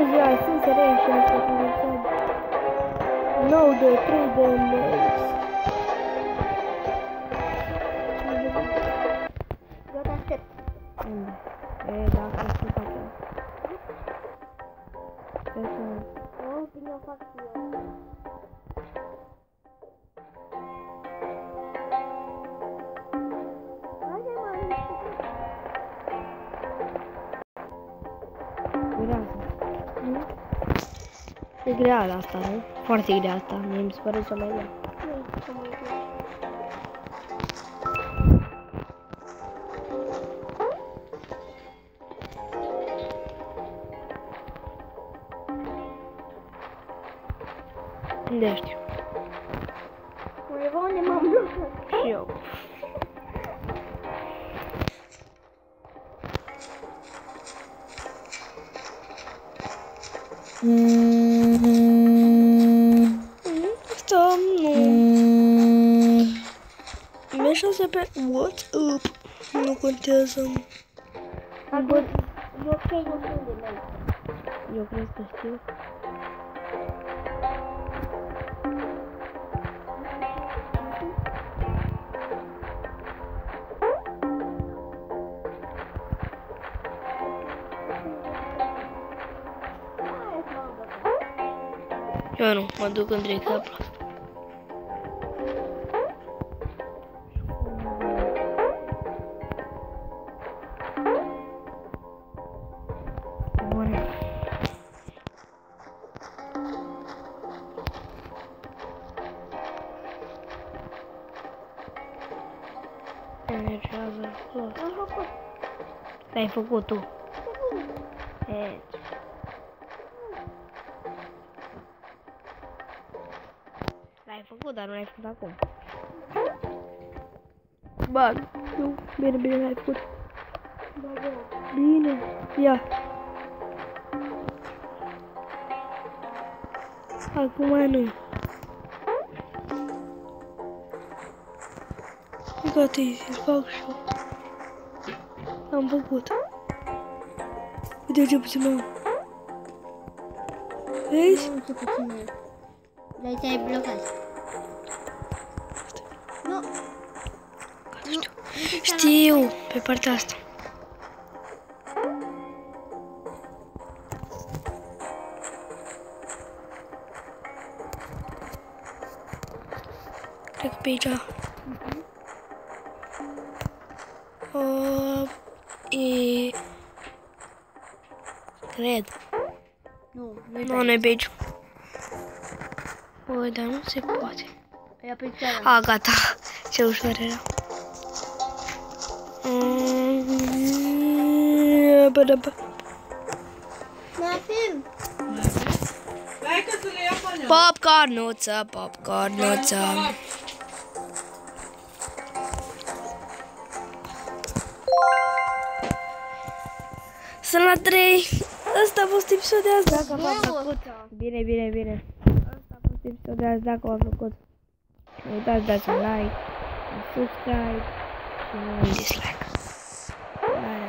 ziua, sunt sereni și asta cu mulțumim. 9 de 3 de lei. Gata, aștept. Unde? Dacă aștept acolo. Bine o fac și eu. E grea asta, nu? Foarte grea asta, mie mi se pare cea mai grea. Unde știu? Undeva unde m-am blocat. Și eu. Stăm, nu. Meșase pe WhatsApp. Nu contează. Acum, eu cred că nu de mei. Eu cred că știu. Eu nu, mă duc în direcția proastă. Bun. Energează. Am făcut. L-ai făcut tu. E. L-ai făcut, dar nu l-ai făcut acum. Bag. Nu. Bine, bine, l-ai făcut. Bine. Ia. Acum nu. Gata, îl fac și eu. Am făcut. Uite ce puțin am. Vezi? Nu știu puțin e. Dar te-ai blocat. Nu. Gata, știu. Știu, pe partea asta. Cred că pe aici. E... Cred. Nu, Nu, nu e pe aici. Băi, dar nu se poate. e pe cealaltă. A, gata. Ce ușor era. Mai film. Hai că să le ia până. Popcornuță, popcornuță. Sunt la 3. Asta a fost episodul de azi, dacă v-a plăcut. Bine, bine, bine. Asta a fost episodul de azi, dacă v-a plăcut. Nu uitați, dați un like, un subscribe și un dislike. Bye.